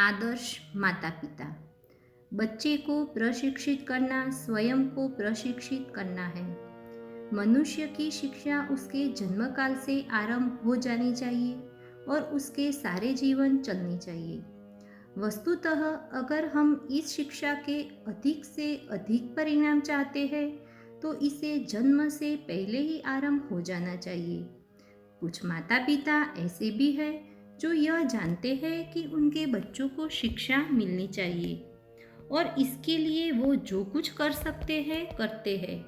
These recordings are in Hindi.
आदर्श माता पिता। बच्चे को प्रशिक्षित करना स्वयं को प्रशिक्षित करना है। मनुष्य की शिक्षा उसके जन्मकाल से आरंभ हो जानी चाहिए और उसके सारे जीवन चलनी चाहिए। वस्तुतः अगर हम इस शिक्षा के अधिक से अधिक परिणाम चाहते हैं तो इसे जन्म से पहले ही आरंभ हो जाना चाहिए। कुछ माता पिता ऐसे भी हैं जो यह जानते हैं कि उनके बच्चों को शिक्षा मिलनी चाहिए और इसके लिए वो जो कुछ कर सकते हैं करते हैं,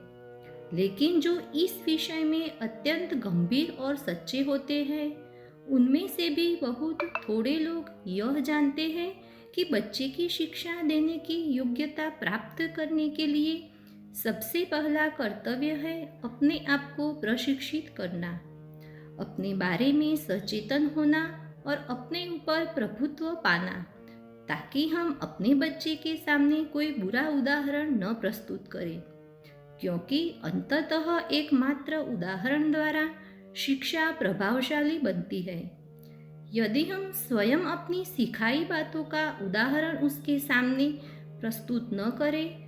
लेकिन जो इस विषय में अत्यंत गंभीर और सच्चे होते हैं उनमें से भी बहुत थोड़े लोग यह जानते हैं कि बच्चे की शिक्षा देने की योग्यता प्राप्त करने के लिए सबसे पहला कर्तव्य है अपने आप को प्रशिक्षित करना, अपने बारे में सचेतन होना और अपने ऊपर प्रभुत्व पाना, ताकि हम अपने बच्चे के सामने कोई बुरा उदाहरण न प्रस्तुत करें, क्योंकि अंततः एकमात्र उदाहरण द्वारा शिक्षा प्रभावशाली बनती है। यदि हम स्वयं अपनी सिखाई बातों का उदाहरण उसके सामने प्रस्तुत न करें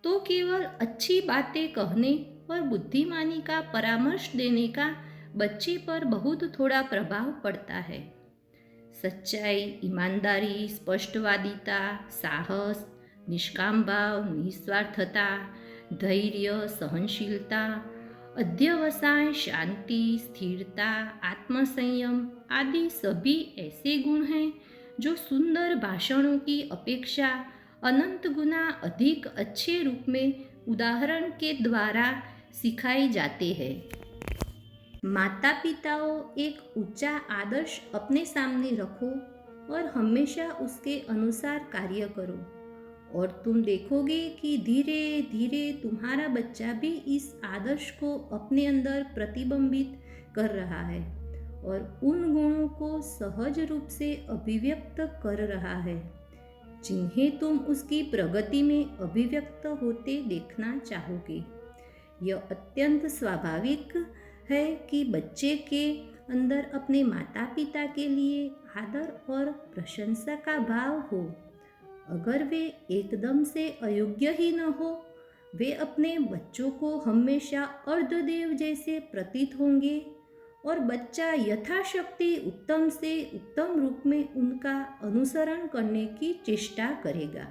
तो केवल अच्छी बातें कहने और बुद्धिमानी का परामर्श देने का बच्चे पर बहुत थोड़ा प्रभाव पड़ता है। सच्चाई, ईमानदारी, स्पष्टवादिता, साहस, निष्काम भाव, निस्वार्थता, धैर्य, सहनशीलता, अध्यवसाय, शांति, स्थिरता, आत्मसंयम आदि सभी ऐसे गुण हैं जो सुंदर भाषणों की अपेक्षा अनंत गुना अधिक अच्छे रूप में उदाहरण के द्वारा सिखाए जाते हैं। माता पिताओं एक ऊंचा आदर्श अपने सामने रखो और हमेशा उसके अनुसार कार्य करो और तुम देखोगे कि धीरे धीरे तुम्हारा बच्चा भी इस आदर्श को अपने अंदर प्रतिबिंबित कर रहा है और उन गुणों को सहज रूप से अभिव्यक्त कर रहा है जिन्हें तुम उसकी प्रगति में अभिव्यक्त होते देखना चाहोगे। यह अत्यंत स्वाभाविक है कि बच्चे के अंदर अपने माता पिता के लिए आदर और प्रशंसा का भाव हो। अगर वे एकदम से अयोग्य ही न हो, वे अपने बच्चों को हमेशा अर्धदेव जैसे प्रतीत होंगे और बच्चा यथाशक्ति उत्तम से उत्तम रूप में उनका अनुसरण करने की चेष्टा करेगा।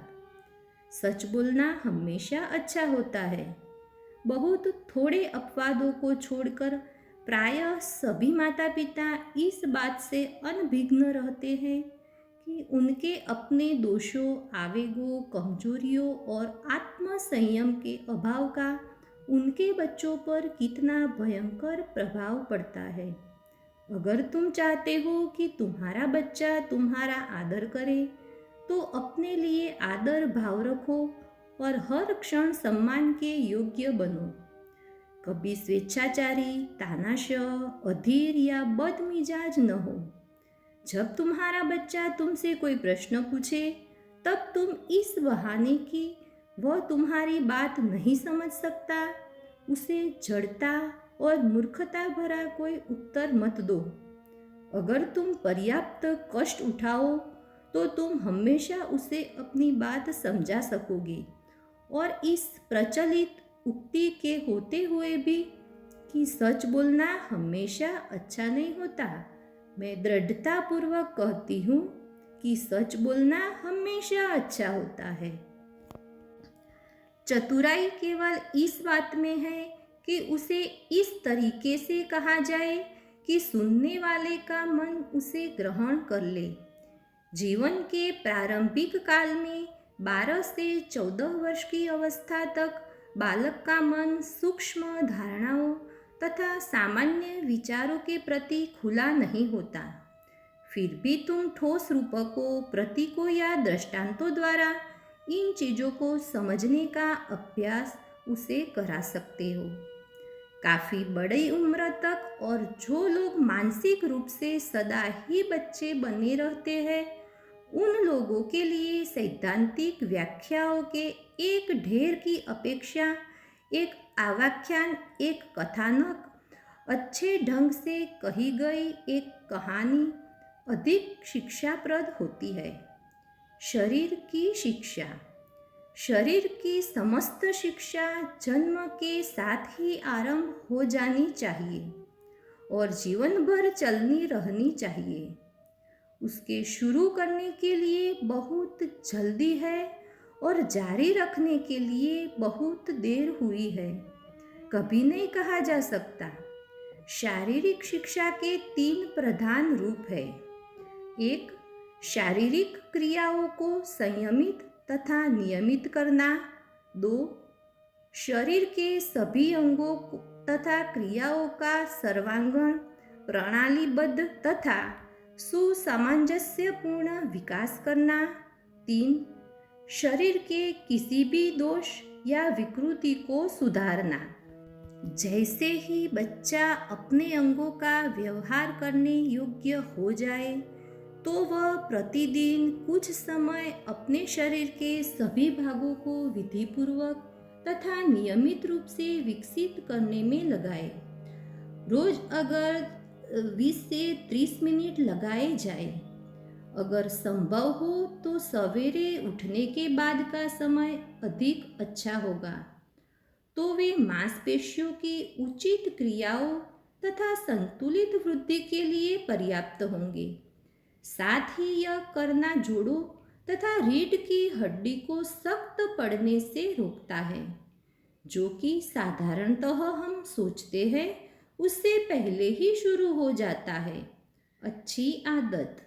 सच बोलना हमेशा अच्छा होता है। बहुत थोड़े अपवादों को छोड़कर प्रायः सभी माता पिता इस बात से अनभिज्ञ रहते हैं कि उनके अपने दोषों, आवेगों, कमजोरियों और आत्मसंयम के अभाव का उनके बच्चों पर कितना भयंकर प्रभाव पड़ता है। अगर तुम चाहते हो कि तुम्हारा बच्चा तुम्हारा आदर करे तो अपने लिए आदर भाव रखो और हर क्षण सम्मान के योग्य बनो। कभी स्वेच्छाचारी, तानाशाह, अधीर या बदमिजाज न हो। जब तुम्हारा बच्चा तुमसे कोई प्रश्न पूछे तब तुम इस बहाने कि वह तुम्हारी बात नहीं समझ सकता उसे जड़ता और मूर्खता भरा कोई उत्तर मत दो। अगर तुम पर्याप्त कष्ट उठाओ तो तुम हमेशा उसे अपनी बात समझा सकोगे और इस प्रचलित उक्ति के होते हुए भी कि सच बोलना हमेशा अच्छा नहीं होता, मैं दृढ़तापूर्वक कहती हूँ कि सच बोलना हमेशा अच्छा होता है। चतुराई केवल इस बात में है कि उसे इस तरीके से कहा जाए कि सुनने वाले का मन उसे ग्रहण कर ले। जीवन के प्रारंभिक काल में 12 से 14 वर्ष की अवस्था तक बालक का मन सूक्ष्म धारणाओं तथा सामान्य विचारों के प्रति खुला नहीं होता। फिर भी तुम ठोस रूपकों, प्रतीकों या दृष्टांतों द्वारा इन चीज़ों को समझने का अभ्यास उसे करा सकते हो। काफ़ी बड़ी उम्र तक और जो लोग मानसिक रूप से सदा ही बच्चे बने रहते हैं उन लोगों के लिए सैद्धांतिक व्याख्याओं के एक ढेर की अपेक्षा एक आवाख्यान, एक कथानक, अच्छे ढंग से कही गई एक कहानी अधिक शिक्षाप्रद होती है। शरीर की शिक्षा। शरीर की समस्त शिक्षा जन्म के साथ ही आरंभ हो जानी चाहिए और जीवन भर चलनी रहनी चाहिए। उसके शुरू करने के लिए बहुत जल्दी है और जारी रखने के लिए बहुत देर हुई है, कभी नहीं कहा जा सकता। शारीरिक शिक्षा के 3 प्रधान रूप हैं। एक, शारीरिक क्रियाओं को संयमित तथा नियमित करना। 2, शरीर के सभी अंगों तथा क्रियाओं का सर्वांगीण, प्रणालीबद्ध तथा सुसामंजस्यपूर्ण विकास करना। 3, शरीर के किसी भी दोष या विकृति को सुधारना। जैसे ही बच्चा अपने अंगों का व्यवहार करने योग्य हो जाए तो वह प्रतिदिन कुछ समय अपने शरीर के सभी भागों को विधिपूर्वक तथा नियमित रूप से विकसित करने में लगाए। रोज अगर 20 से 30 मिनट लगाए जाए। अगर संभव हो तो सवेरे उठने के बाद का समय अधिक अच्छा होगा, तो वे मांसपेशियों की उचित क्रियाओं तथा संतुलित वृद्धि के लिए पर्याप्त होंगे। साथ ही यह करना जोड़ों तथा रीढ़ की हड्डी को सख्त पड़ने से रोकता है, जो कि साधारणतः हम सोचते हैं उससे पहले ही शुरू हो जाता है। अच्छी आदत।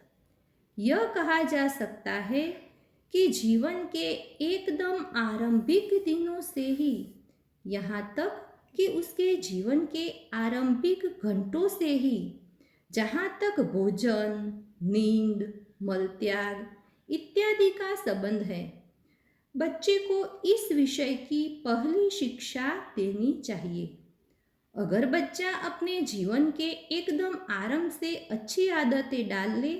यह कहा जा सकता है कि जीवन के एकदम आरंभिक दिनों से ही, यहाँ तक कि उसके जीवन के आरंभिक घंटों से ही, जहाँ तक भोजन, नींद, मलत्याग इत्यादि का संबंध है, बच्चे को इस विषय की पहली शिक्षा देनी चाहिए। अगर बच्चा अपने जीवन के एकदम आरंभ से अच्छी आदतें डाल ले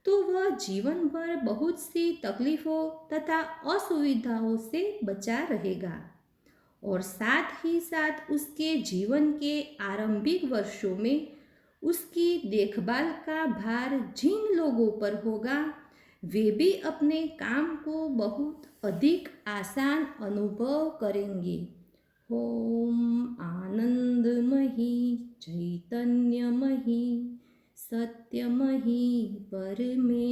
तो वह जीवन भर बहुत सी तकलीफों तथा असुविधाओं से बचा रहेगा और साथ ही साथ उसके जीवन के आरंभिक वर्षों में उसकी देखभाल का भार जिन लोगों पर होगा वे भी अपने काम को बहुत अधिक आसान अनुभव करेंगे। ओम आनंदमयी चैतन्यमयी सत्यमयी परमे।